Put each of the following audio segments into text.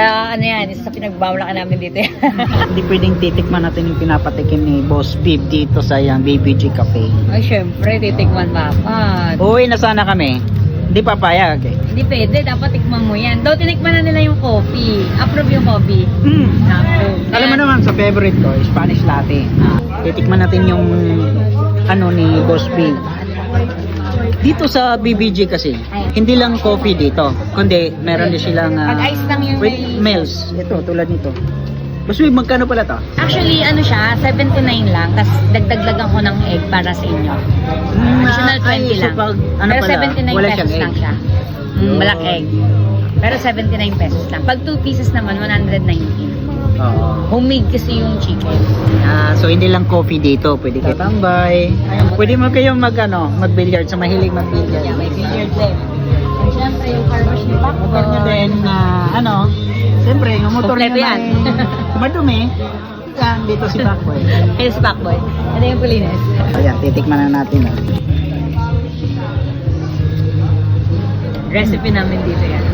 Sa ano yan, isa sa pinagbawalakan namin dito yan. Hindi pwedeng titikman natin yung pinapatikim ni Boss Bib dito sa yung BBG Cafe. Ay, syempre, titikman dapat. Uwi na sana kami. Hindi papayag eh. Hindi pwede, dapat tikman mo yan. Daw tinikman na nila yung coffee. Approve yung coffee. Approve. Alam mo naman sa favorite ko, Spanish latte. Titikman natin yung ano ni Boss Bib. Dito sa BBG kasi, hindi lang coffee dito, kundi meron din silang Pag-ice lang yung with may... meals. Ito, tulad nito. Boss Bib, magkano pala to? Actually, ano siya, 79 lang. Tapos dagdaglagan ko ng egg para sa inyo. Additional 20 Ay, so lang. pag, ano Pero pala, 79 wala pesos siyang lang egg. siya. Black egg. Pero 79 pesos lang. Pag 2 pieces naman, 119. Oo. Homemade kasi yung chicken. So hindi lang coffee dito, pwede kayo tambay. Pwede mo kayong mag-billiard sa mahilig mag-billiard. Yeah, may billiard din. And syempre, yung car wash ni Paco. Motor nyo din na siyempre yung motor nyo Kompleto na yan. madumi. Yan, dito si Pacboy. Hey, si Pacboy. Ano yung pulinis? Ayan, titikman na natin. Recipe namin dito yan.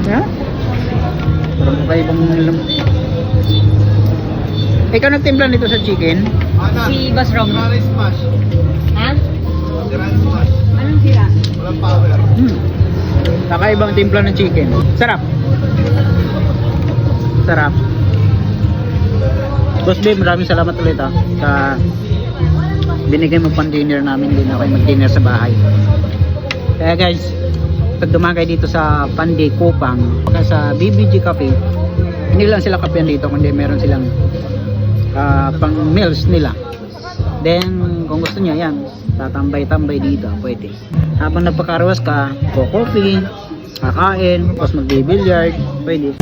Yeah? Parang makaibang alam. Ikaw nagtimpla nito sa chicken? Si Boss Rom. Smash. Ha? Grand smash. Anong sira? Walang power. Kakaibang timpla ng chicken. Sarap. Sarap. Boss Babe, maraming salamat ulit sa binigay mo pang dinner namin. Hindi na kayo mag-dinner sa bahay. Kaya guys, pag dumagay dito sa Panday Kupang, sa BBG Cafe, hindi lang sila kapehan dito, kundi meron silang pang meals nila. Then, kung gusto niya, yan, tatambay-tambay dito, pwede. Habang nagpakarawas ka, coffee, kakain, tapos mag-billiard, pwede.